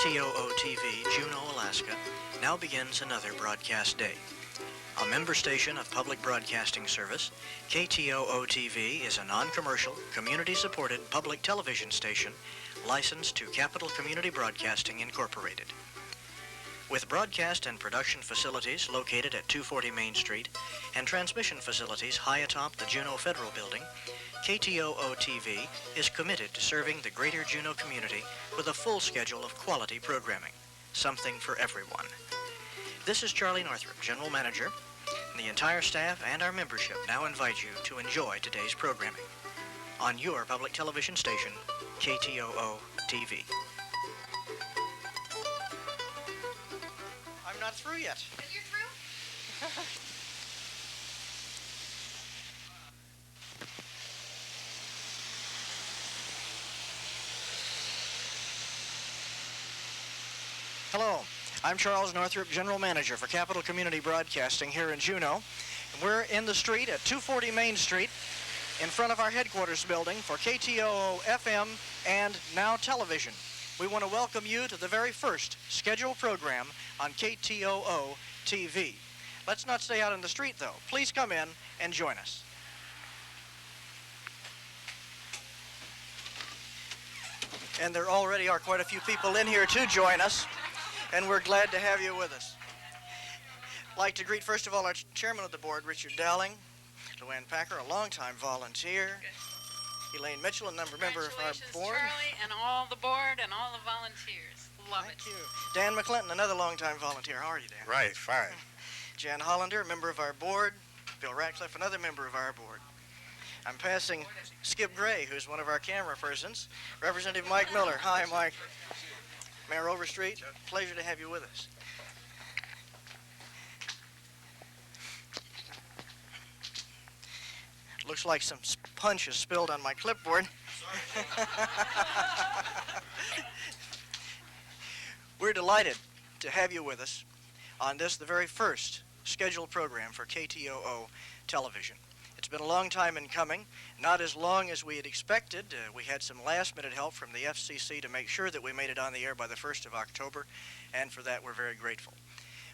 KTOO TV, Juneau, Alaska, now begins another broadcast day. A member station of Public Broadcasting Service, KTOO TV is a non-commercial, community-supported public television station licensed to Capital Community Broadcasting Incorporated. With broadcast and production facilities located at 240 Main Street and transmission facilities high atop the Juneau Federal Building, KTOO TV is committed to serving the greater Juneau community with a full schedule of quality programming, something for everyone. This is Charlie Northrup, General Manager, and the entire staff and our membership now invite you to enjoy today's programming on your public television station, KTOO TV. I'm not through yet. You're through? Hello, I'm Charles Northrup, General Manager for Capital Community Broadcasting here in Juneau. We're in the street at 240 Main Street in front of our headquarters building for KTOO FM and Now Television. We want to welcome you to the very first scheduled program on KTOO TV. Let's not stay out in the street, though. Please come in and join us. And there already are quite a few people in here to join us, and we're glad to have you with us. I'd like to greet, first of all, our chairman of the board, Richard Dowling, Luann Packer, a longtime volunteer, Elaine Mitchell, a member of our board. Charlie, and all the board and all the volunteers. Love it. Thank you. Dan McClinton, another longtime volunteer. How are you, Dan? Right, fine. Jan Hollander, a member of our board. Bill Ratcliffe, another member of our board. I'm passing Skip Gray, who's one of our camera persons. Representative Mike Miller. Hi, Mike. Mayor Overstreet, pleasure to have you with us. Looks like some punch is spilled on my clipboard. We're delighted to have you with us on this, the very first scheduled program for KTOO television. It's been a long time in coming, not as long as we had expected. We had some last-minute help from the FCC to make sure that we made it on the air by the 1st of October, and for that we're very grateful.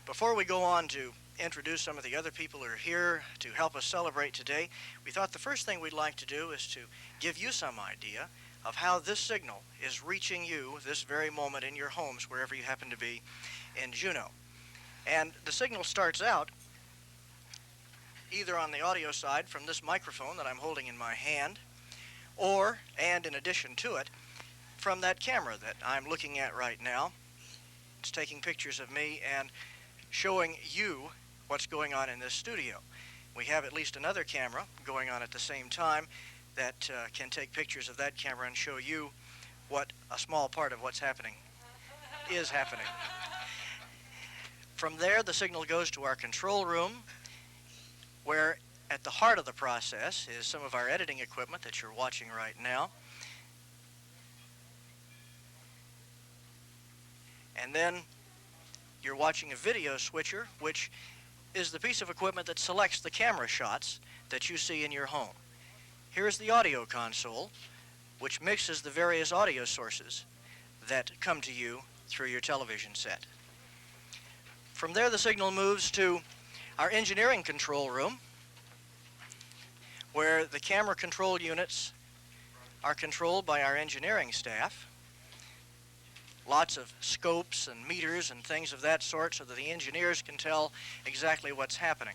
Before we go on to introduce some of the other people who are here to help us celebrate today, we thought the first thing we'd like to do is to give you some idea of how this signal is reaching you this very moment in your homes, wherever you happen to be in Juneau. And the signal starts out either on the audio side from this microphone that I'm holding in my hand, or, and in addition to it, from that camera that I'm looking at right now. It's taking pictures of me and showing you what's going on in this studio. We have at least another camera going on at the same time that can take pictures of that camera and show you what a small part of what's happening is happening. From there, the signal goes to our control room, where at the heart of the process is some of our editing equipment that you're watching right now. And then you're watching a video switcher, which is the piece of equipment that selects the camera shots that you see in your home. Here's the audio console, which mixes the various audio sources that come to you through your television set. From there, the signal moves to our engineering control room, where the camera control units are controlled by our engineering staff. Lots of scopes and meters and things of that sort so that the engineers can tell exactly what's happening.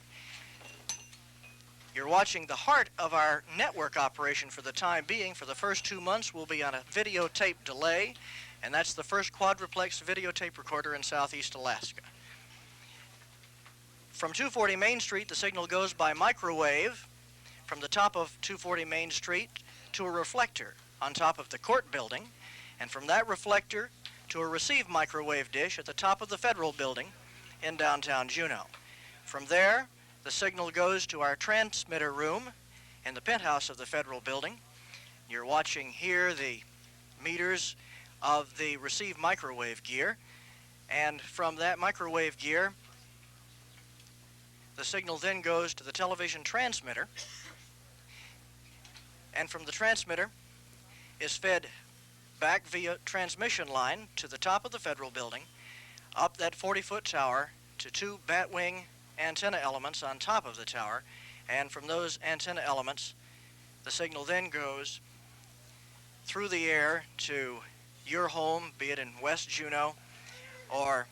You're watching the heart of our network operation for the time being. For the first 2 months, we'll be on a videotape delay, and that's the first quadruplex videotape recorder in Southeast Alaska. From 240 Main Street, the signal goes by microwave from the top of 240 Main Street to a reflector on top of the court building, and from that reflector to a receive microwave dish at the top of the Federal Building in downtown Juneau. From there, the signal goes to our transmitter room in the penthouse of the Federal Building. You're watching here the meters of the receive microwave gear, and from that microwave gear, the signal then goes to the television transmitter, and from the transmitter is fed back via transmission line to the top of the Federal Building, up that 40-foot tower to two batwing antenna elements on top of the tower, and from those antenna elements, the signal then goes through the air to your home, be it in West Juneau, or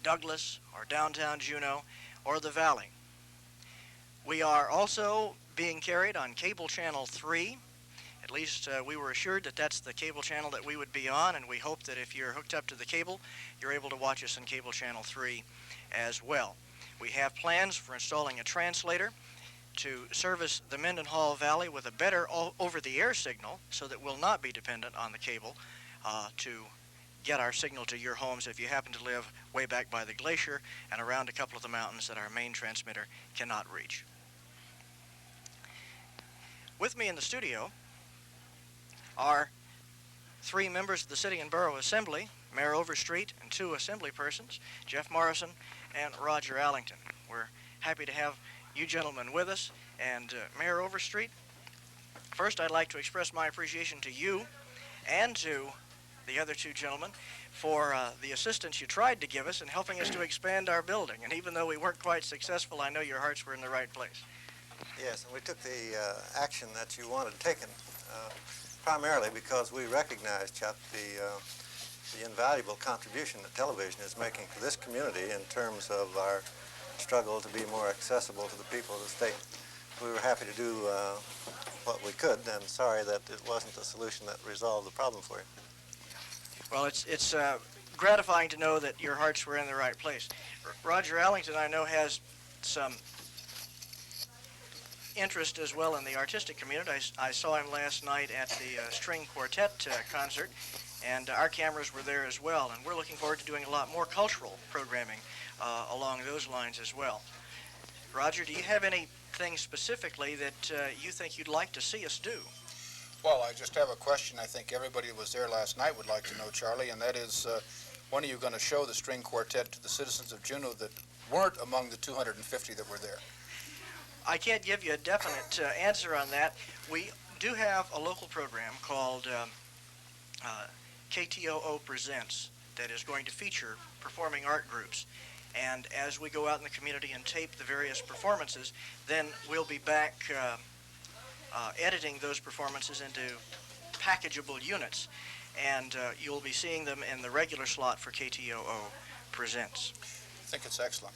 Douglas, or downtown Juneau, or the Valley. We are also being carried on cable channel 3. At least we were assured that that's the cable channel that we would be on, and we hope that if you're hooked up to the cable, you're able to watch us on cable channel 3 as well. We have plans for installing a translator to service the Mendenhall Valley with a better over-the-air signal so that we'll not be dependent on the cable to get our signal to your homes if you happen to live way back by the glacier and around a couple of the mountains that our main transmitter cannot reach. With me in the studio are three members of the City and Borough Assembly, Mayor Overstreet and two Assembly persons, Jeff Morrison and Roger Allington. We're happy to have you gentlemen with us. And Mayor Overstreet, first I'd like to express my appreciation to you and to the other two gentlemen for the assistance you tried to give us in helping us to expand our building. And even though we weren't quite successful, I know your hearts were in the right place. Yes, and we took the action that you wanted taken, primarily because we recognize, Chuck, the invaluable contribution that television is making to this community in terms of our struggle to be more accessible to the people of the state. We were happy to do what we could, and sorry that it wasn't the solution that resolved the problem for you. Well, it's gratifying to know that your hearts were in the right place. Roger Allington, I know, has some interest as well in the artistic community. I saw him last night at the string quartet concert, and our cameras were there as well, and we're looking forward to doing a lot more cultural programming along those lines as well. Roger, do you have anything specifically that you think you'd like to see us do? Well, I just have a question I think everybody that was there last night would like to know, Charlie, and that is, when are you going to show the string quartet to the citizens of Juneau that weren't among the 250 that were there? I can't give you a definite answer on that. We do have a local program called KTOO Presents that is going to feature performing art groups. And as we go out in the community and tape the various performances, then we'll be back editing those performances into packageable units. And you'll be seeing them in the regular slot for KTOO Presents. I think it's excellent.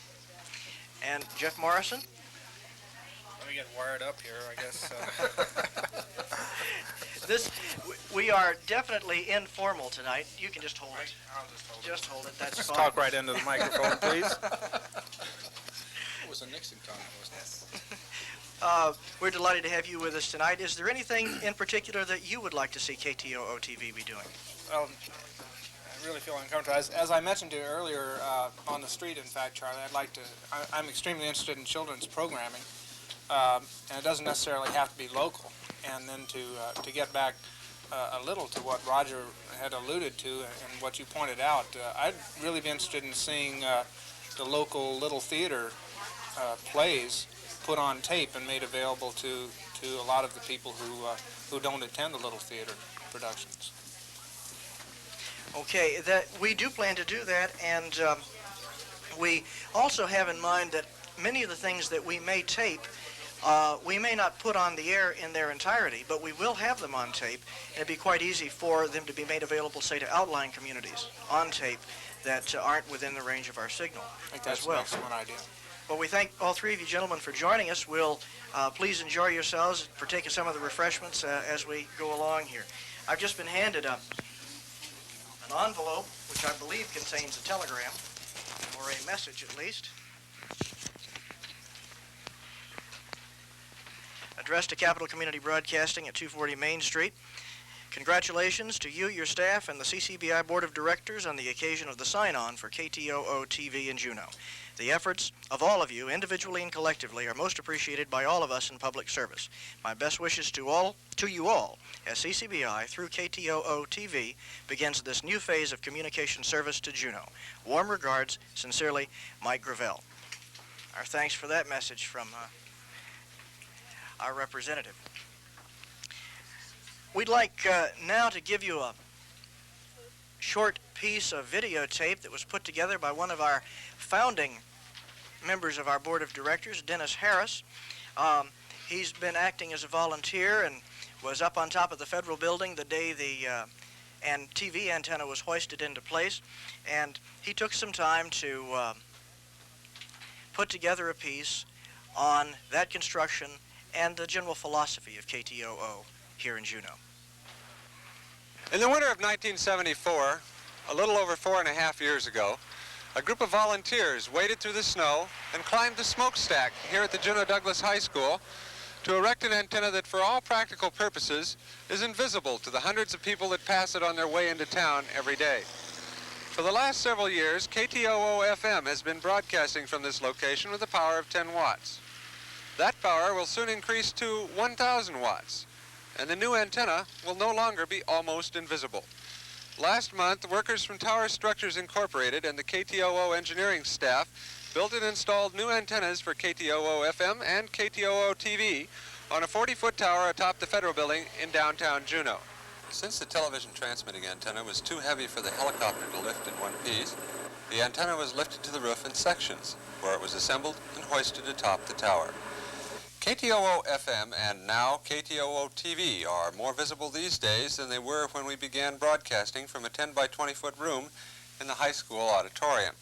And Jeff Morrison? Let me get wired up here, I guess. We are definitely informal tonight. You can just hold it. I'll just hold it. Just hold it, that's Just fine. talk right into the microphone, please. It was a Nixon comment, wasn't it? We're delighted to have you with us tonight. Is there anything in particular that you would like to see KTOO TV be doing? Well, I really feel uncomfortable. As I mentioned to you earlier on the street, in fact, Charlie, I'm extremely interested in children's programming, and it doesn't necessarily have to be local. And then to get back a little to what Roger had alluded to and what you pointed out, I'd really be interested in seeing the local little theater plays put on tape and made available to a lot of the people who don't attend the little theater productions. Okay, we do plan to do that, and we also have in mind that many of the things that we may tape we may not put on the air in their entirety, but we will have them on tape, and it'd be quite easy for them to be made available, say, to outlying communities on tape that aren't within the range of our signal I think that's as well. an excellent idea. Well, we thank all three of you gentlemen for joining us. We'll please enjoy yourselves, partake of some of the refreshments as we go along here. I've just been handed an envelope, which I believe contains a telegram, or a message at least, addressed to Capital Community Broadcasting at 240 Main Street. Congratulations to you, your staff, and the CCBI Board of Directors on the occasion of the sign-on for KTOO TV in Juneau. The efforts of all of you, individually and collectively, are most appreciated by all of us in public service. My best wishes to you all, as CCBI, through KTOO TV, begins this new phase of communication service to Juneau. Warm regards, sincerely, Mike Gravel. Our thanks for that message from our representative. We'd like now to give you a short piece of videotape that was put together by one of our founding members of our board of directors, Dennis Harris. He's been acting as a volunteer and was up on top of the federal building the day the TV antenna was hoisted into place, and he took some time to put together a piece on that construction and the general philosophy of KTOO here in Juneau. In the winter of 1974, a little over 4.5 years ago, a group of volunteers waded through the snow and climbed the smokestack here at the Juneau Douglas High School to erect an antenna that for all practical purposes is invisible to the hundreds of people that pass it on their way into town every day. For the last several years, KTOO FM has been broadcasting from this location with a power of 10 watts. That power will soon increase to 1,000 watts, and the new antenna will no longer be almost invisible. Last month, workers from Tower Structures Incorporated and the KTOO engineering staff built and installed new antennas for KTOO FM and KTOO TV on a 40-foot tower atop the Federal Building in downtown Juneau. Since the television transmitting antenna was too heavy for the helicopter to lift in one piece, the antenna was lifted to the roof in sections, where it was assembled and hoisted atop the tower. KTOO FM and now KTOO TV are more visible these days than they were when we began broadcasting from a 10 by 20 foot room in the high school auditorium.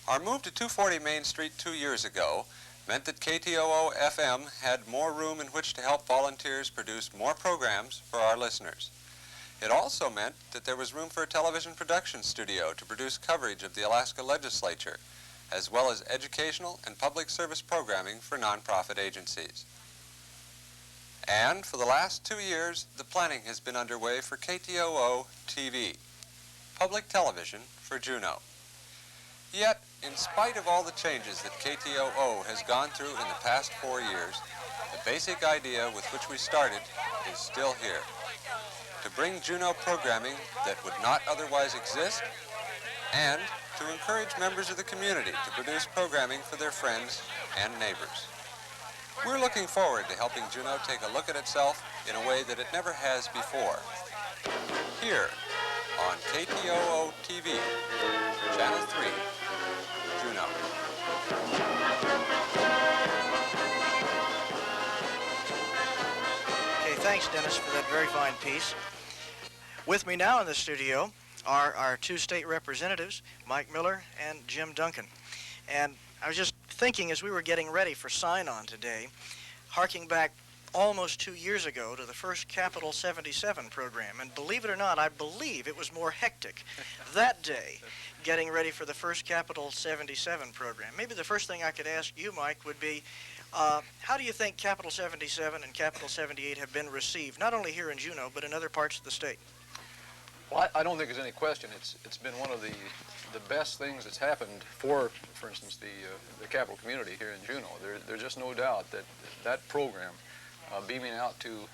Our move to 240 Main Street 2 years ago meant that KTOO FM had more room in which to help volunteers produce more programs for our listeners. It also meant that there was room for a television production studio to produce coverage of the Alaska legislature, as well as educational and public service programming for nonprofit agencies. And for the last 2 years, the planning has been underway for KTOO TV, public television for Juneau. Yet, in spite of all the changes that KTOO has gone through in the past 4 years, the basic idea with which we started is still here: to bring Juneau programming that would not otherwise exist, and to encourage members of the community to produce programming for their friends and neighbors. We're looking forward to helping Juneau take a look at itself in a way that it never has before. Here on KTOO TV, Channel 3, Juneau. Okay, thanks, Dennis, for that very fine piece. With me now in the studio are our two state representatives, Mike Miller and Jim Duncan. And I was just thinking as we were getting ready for sign-on today, harking back almost 2 years ago to the first Capital 77 program. And believe it or not, I believe it was more hectic that day getting ready for the first Capital 77 program. Maybe the first thing I could ask you, Mike, would be, how do you think Capital 77 and Capital 78 have been received, not only here in Juneau, but in other parts of the state? Well, I don't think there's any question. It's been one of the best things that's happened for instance, the capital community here in Juneau. There's just no doubt that that program, beaming out to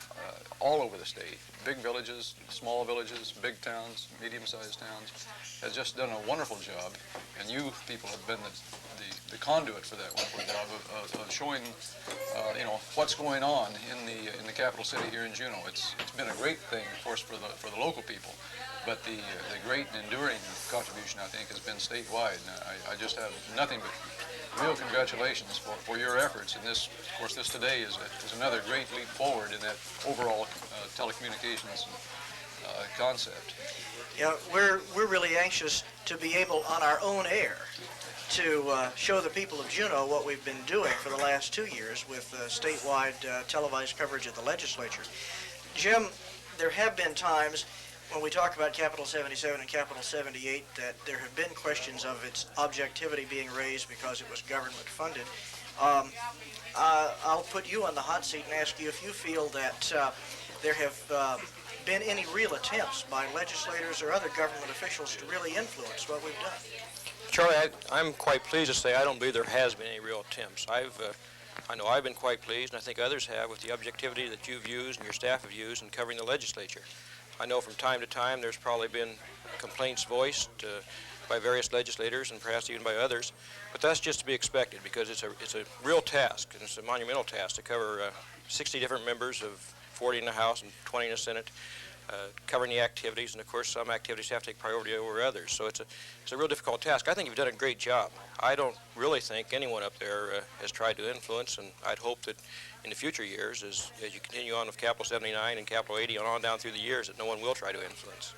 all over the state, big villages, small villages, big towns, medium-sized towns, has just done a wonderful job. And you people have been the conduit for that wonderful job of showing, what's going on in the capital city here in Juneau. It's been a great thing, of course, for the local people. But the great and enduring contribution, I think, has been statewide. And I just have nothing but real congratulations for your efforts. And this, of course, this today is another great leap forward in that overall telecommunications concept. Yeah, we're really anxious to be able, on our own air, to show the people of Juneau what we've been doing for the last 2 years with statewide televised coverage of the legislature. Jim, there have been times when we talk about Capital 77 and Capital 78 that there have been questions of its objectivity being raised because it was government funded. I'll put you on the hot seat and ask you if you feel that there have been any real attempts by legislators or other government officials to really influence what we've done. Charlie, I'm quite pleased to say I don't believe there has been any real attempts. I know I've been quite pleased, and I think others have, with the objectivity that you've used and your staff have used in covering the legislature. I know from time to time there's probably been complaints voiced by various legislators and perhaps even by others, but that's just to be expected because it's a real task, and it's a monumental task to cover 60 different members of 40 in the House and 20 in the Senate, covering the activities, and of course some activities have to take priority over others. So it's a real difficult task. I think you've done a great job. I don't really think anyone up there has tried to influence, and I'd hope that in the future years, as you continue on with Capital 79 and Capital 80 and on down through the years, that no one will try to influence.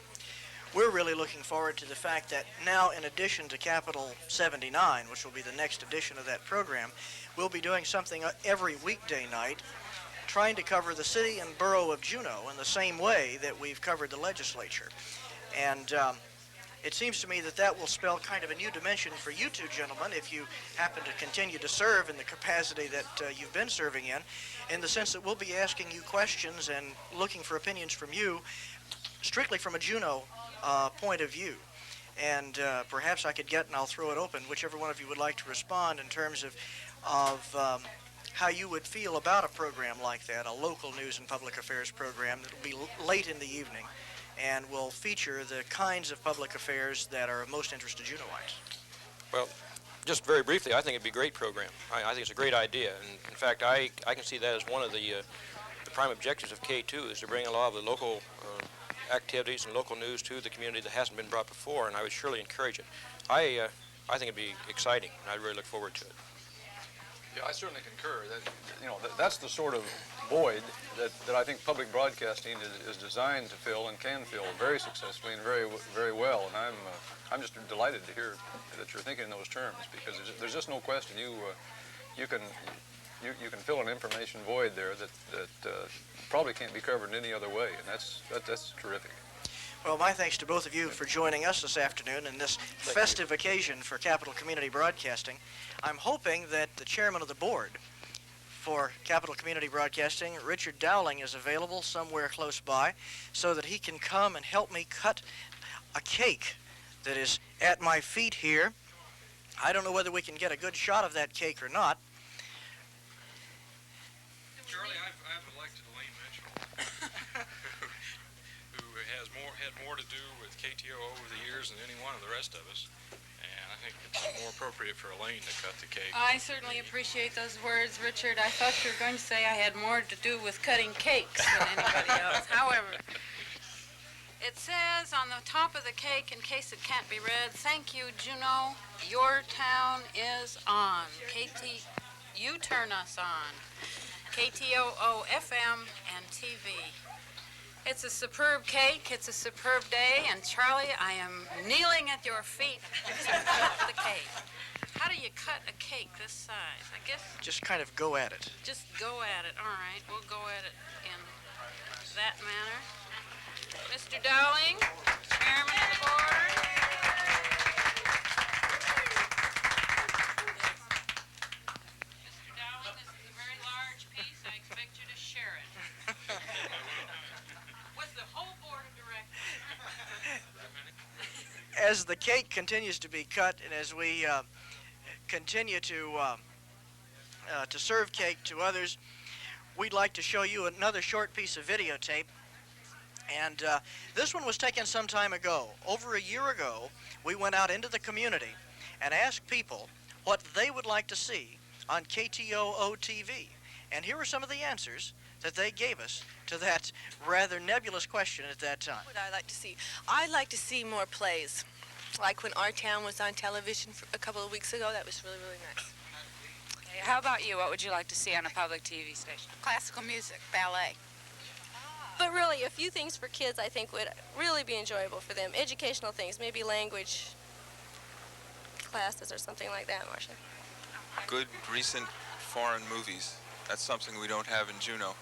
We're really looking forward to the fact that now, in addition to Capital 79, which will be the next edition of that program, we'll be doing something every weekday night, trying to cover the city and borough of Juneau in the same way that we've covered the legislature. And it seems to me that that will spell kind of a new dimension for you two gentlemen if you happen to continue to serve in the capacity that you've been serving in the sense that we'll be asking you questions and looking for opinions from you strictly from a Juneau point of view. And perhaps I could get, and I'll throw it open, whichever one of you would like to respond in terms of how you would feel about a program like that, a local news and public affairs program that will be late in the evening and will feature the kinds of public affairs that are of most interest to Juneauites. Well, just very briefly, I think it'd be a great program. I think it's a great idea. And in fact, I can see that as one of the prime objectives of K2 is to bring a lot of the local activities and local news to the community that hasn't been brought before, and I would surely encourage it. I think it'd be exciting, and I really look forward to it. Yeah, I certainly concur. That's the sort of void that I think public broadcasting is designed to fill and can fill very successfully and very well. And I'm just delighted to hear that you're thinking in those terms, because there's just no question you can fill an information void there that probably can't be covered in any other way, and that's terrific. Well, my thanks to both of you for joining us this afternoon in this festive occasion for Capital Community Broadcasting. I'm hoping that the chairman of the board for Capital Community Broadcasting, Richard Dowling, is available somewhere close by so that he can come and help me cut a cake that is at my feet here. I don't know whether we can get a good shot of that cake or not. Charlie, I've elected Elaine Mitchell, who had more to do with KTOO over the years than any one of the rest of us. And I think it's more appropriate for Elaine to cut the cake. I certainly appreciate those words, Richard. I thought you were going to say I had more to do with cutting cakes than anybody else. However, it says on the top of the cake, in case it can't be read, "Thank you, Juneau. Your town is on. You turn us on. KTOO FM and TV." It's a superb cake, it's a superb day, and Charlie, I am kneeling at your feet to cut the cake. How do you cut a cake this size? I guess Just kind of go at it. just go at it. All right, we'll go at it in that manner. Mr. Dowling, chairman of the board. Mr. Dowling, this is a very large piece. I expect you to share it. With the whole board of directors. As the cake continues to be cut and as we continue to serve cake to others, we'd like to show you another short piece of videotape. And this one was taken some time ago. Over a year ago, we went out into the community and asked people what they would like to see on KTOO TV. And here are some of the answers that they gave us to that rather nebulous question at that time. What would I like to see? I'd like to see more plays. Like when Our Town was on television a couple of weeks ago, that was really, really nice. Okay, how about you? What would you like to see on a public TV station? Classical music, ballet. But really, a few things for kids I think would really be enjoyable for them. Educational things, maybe language classes or something like that, Marcia. Good, recent foreign movies. That's something we don't have in Juneau.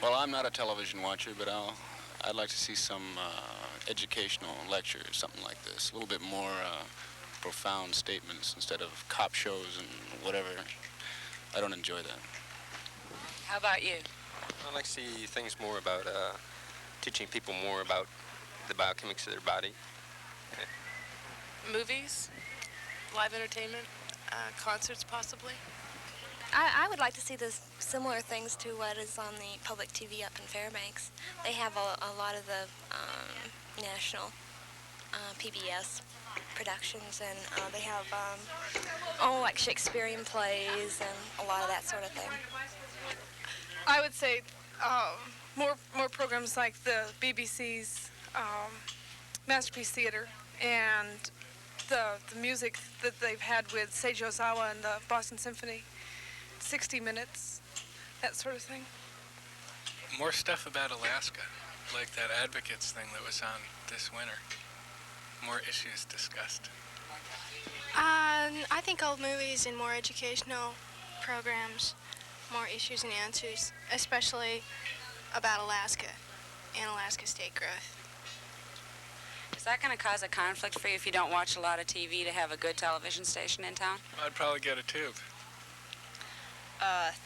Well, I'm not a television watcher, but I'd like to see some educational lectures, something like this. A little bit more profound statements instead of cop shows and whatever. I don't enjoy that. How about you? I'd like to see things more about teaching people more about the biochemics of their body. Movies, live entertainment, concerts possibly. I would like to see this similar things to what is on the public TV up in Fairbanks. They have a lot of the national PBS productions, and they have like Shakespearean plays and a lot of that sort of thing. I would say more programs like the BBC's Masterpiece Theater and the music that they've had with Seiji Ozawa and the Boston Symphony, 60 Minutes, that sort of thing. More stuff about Alaska, like that Advocates thing that was on this winter. More issues discussed. I think old movies and more educational programs, more issues and answers, especially about Alaska and Alaska state growth. Is that going to cause a conflict for you if you don't watch a lot of TV to have a good television station in town? I'd probably get a tube.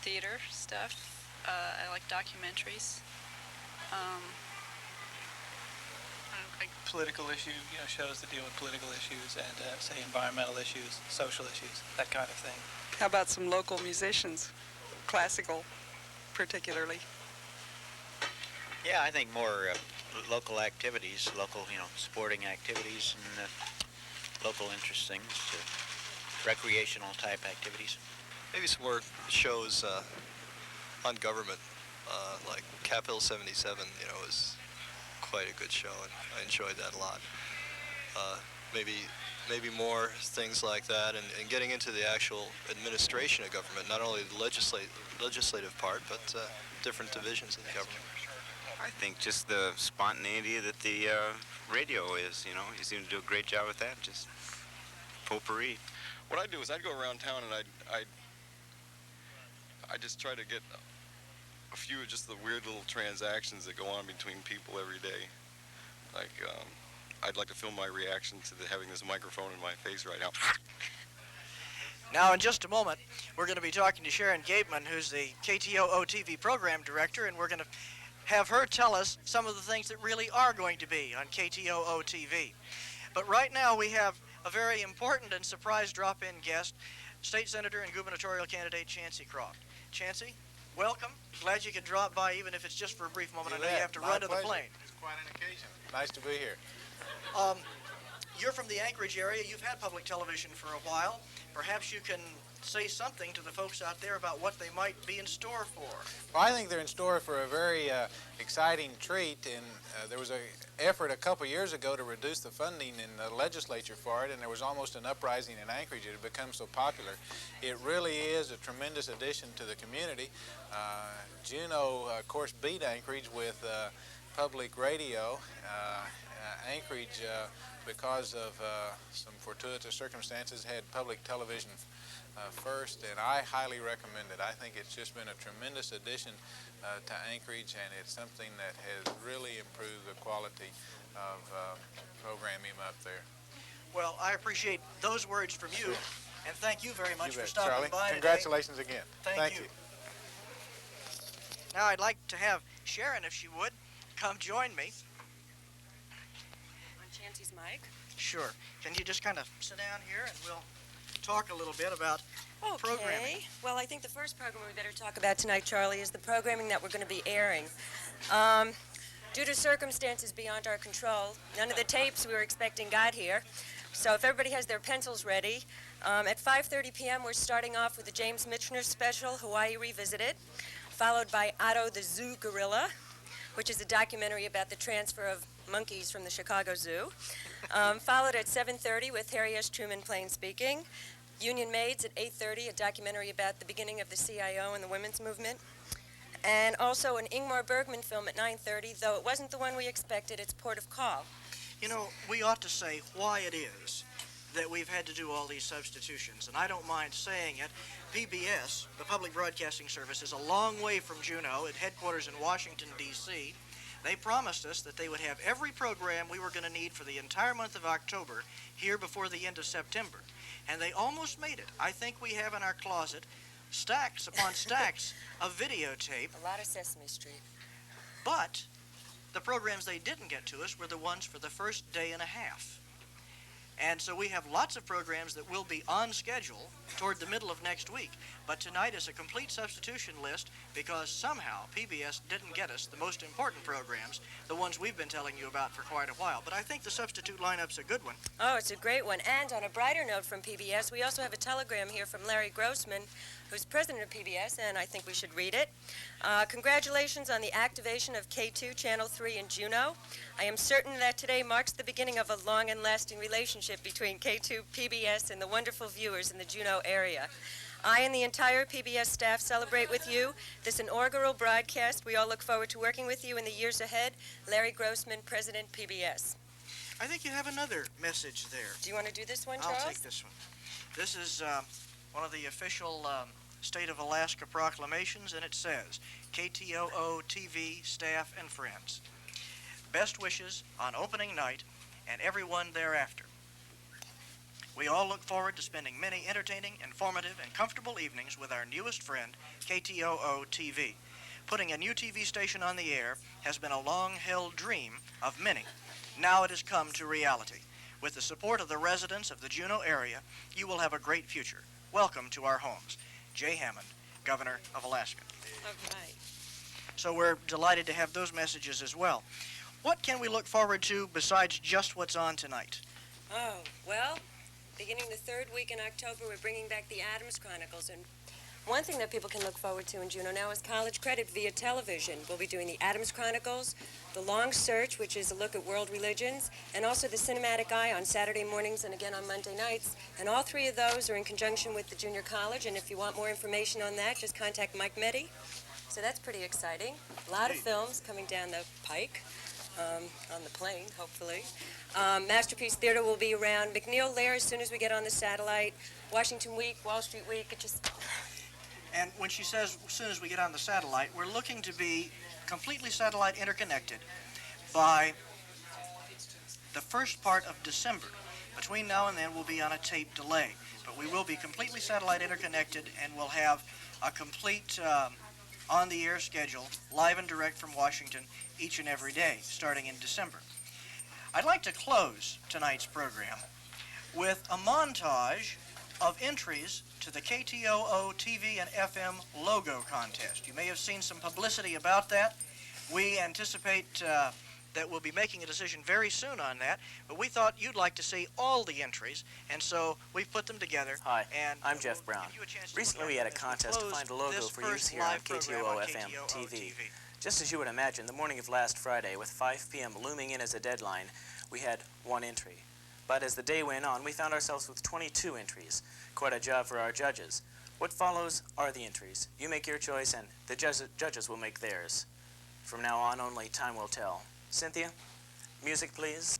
Theater stuff. I like documentaries. Like political issues, shows that deal with political issues and, say, environmental issues, social issues, that kind of thing. How about some local musicians, classical particularly? Yeah, I think more local activities, local, sporting activities and local interest things, recreational type activities. Maybe some more shows on government, like Capitol 77, is quite a good show, and I enjoyed that a lot. Maybe more things like that, and getting into the actual administration of government, not only the legislative part, but different divisions of the government. I think just the spontaneity that the radio is, you seem to do a great job with that, just potpourri. What I'd do is I'd go around town and I'd just try to get a few of just the weird little transactions that go on between people every day. Like, I'd like to film my reaction to having this microphone in my face right now. Now, in just a moment, we're going to be talking to Sharon Gateman, who's the KTOO TV program director, and we're going to have her tell us some of the things that really are going to be on KTOO TV. But right now, we have a very important and surprise drop-in guest, State Senator and gubernatorial candidate Chancey Croft. Chancey, welcome. Glad you could drop by, even if it's just for a brief moment. I know you have to run to the plane. It's quite an occasion. Nice to be here. You're from the Anchorage area. You've had public television for a while. Perhaps you can say something to the folks out there about what they might be in store for. Well, I think they're in store for a very exciting treat, and there was an effort a couple years ago to reduce the funding in the legislature for it, and there was almost an uprising in Anchorage. It had become so popular. It really is a tremendous addition to the community. Juneau, of course, beat Anchorage with public radio. Anchorage, because of some fortuitous circumstances, had public television first, and I highly recommend it. I think it's just been a tremendous addition to Anchorage, and it's something that has really improved the quality of programming up there. Well, I appreciate those words from you, and thank you very much for stopping Charlie, by congratulations today. again. Thank you. Now I'd like to have Sharon, if she would, come join me. On Chancey's mic? Sure. Can you just kind of sit down here and we'll talk a little bit about programming. Well, I think the first program we better talk about tonight, Charlie, is the programming that we're going to be airing. Due to circumstances beyond our control, none of the tapes we were expecting got here. So if everybody has their pencils ready, at 5:30 p.m. we're starting off with the James Michener special, Hawaii Revisited, followed by Otto the Zoo Gorilla, which is a documentary about the transfer of monkeys from the Chicago Zoo. Followed at 7:30 with Harry S. Truman Plain Speaking. Union Maids at 8:30, a documentary about the beginning of the CIO and the women's movement. And also an Ingmar Bergman film at 9:30, though it wasn't the one we expected, it's Port of Call. You know, we ought to say why it is that we've had to do all these substitutions, and I don't mind saying it. PBS, the Public Broadcasting Service, is a long way from Juneau, at headquarters in Washington, D.C. They promised us that they would have every program we were going to need for the entire month of October here before the end of September. And they almost made it. I think we have in our closet stacks upon stacks of videotape. A lot of Sesame Street. But the programs they didn't get to us were the ones for the first day and a half. And so we have lots of programs that will be on schedule toward the middle of next week. But tonight is a complete substitution list because somehow PBS didn't get us the most important programs, the ones we've been telling you about for quite a while. But I think the substitute lineup's a good one. Oh, it's a great one. And on a brighter note from PBS, we also have a telegram here from Larry Grossman, who's president of PBS, and I think we should read it. Congratulations on the activation of K2 Channel 3 in Juneau. I am certain that today marks the beginning of a long and lasting relationship between K2 PBS and the wonderful viewers in the Juneau area. I and the entire PBS staff celebrate with you this inaugural broadcast. We all look forward to working with you in the years ahead. Larry Grossman, President, PBS. I think you have another message there. Do you want to do this one, Charles? I'll take this one. This is one of the official State of Alaska proclamations, and it says, KTOO TV staff and friends, best wishes on opening night and everyone thereafter. We all look forward to spending many entertaining, informative, and comfortable evenings with our newest friend, KTOO TV. Putting a new TV station on the air has been a long-held dream of many. Now it has come to reality. With the support of the residents of the Juneau area, you will have a great future. Welcome to our homes. Jay Hammond, Governor of Alaska. All right. So we're delighted to have those messages as well. What can we look forward to besides just what's on tonight? Oh, well, beginning the third week in October, we're bringing back the Adams Chronicles. And one thing that people can look forward to in Juneau now is college credit via television. We'll be doing the Adams Chronicles, The Long Search, which is a look at world religions, and also the Cinematic Eye on Saturday mornings and again on Monday nights. And all three of those are in conjunction with the junior college. And if you want more information on that, just contact Mike Meddy. So that's pretty exciting. A lot of films coming down the pike. On the plane, hopefully. Masterpiece Theater will be around. McNeil Lair as soon as we get on the satellite. Washington Week, Wall Street Week, it just... And when she says, as soon as we get on the satellite, we're looking to be completely satellite interconnected by the first part of December. Between now and then, we'll be on a tape delay. But we will be completely satellite interconnected, and we'll have a complete on-the-air schedule, live and direct from Washington, each and every day, starting in December. I'd like to close tonight's program with a montage of entries to the KTOO TV and FM logo contest. You may have seen some publicity about that. We anticipate that we'll be making a decision very soon on that, but we thought you'd like to see all the entries, and so we've put them together. Hi, and I'm Jeff Brown. Recently we had a contest to find a logo for use here on KTOO FM TV. Just as you would imagine, the morning of last Friday, with 5 p.m. looming in as a deadline, we had one entry. But as the day went on, we found ourselves with 22 entries. Quite a job for our judges. What follows are the entries. You make your choice, and the judges will make theirs. From now on, only time will tell. Cynthia, music, please.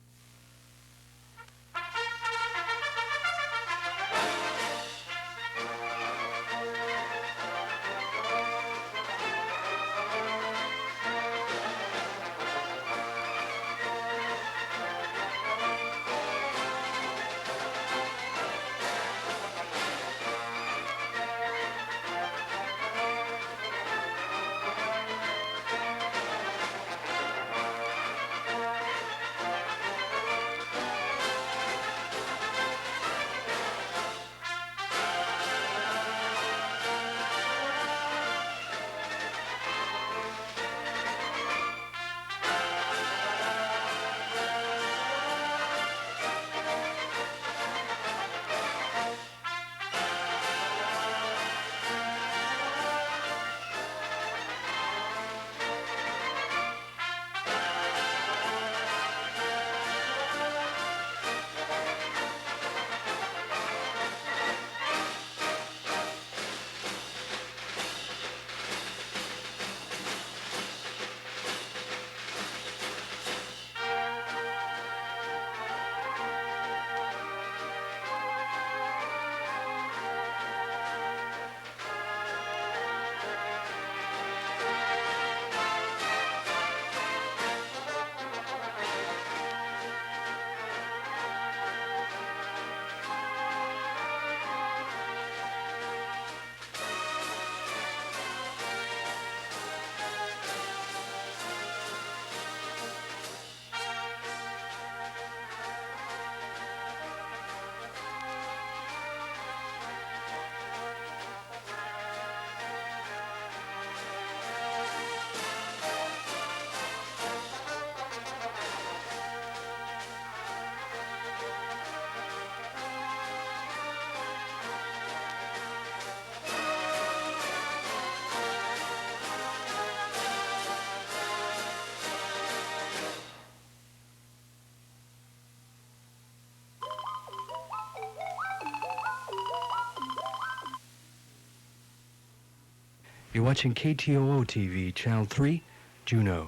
You're watching KTOO TV, Channel 3, Juneau.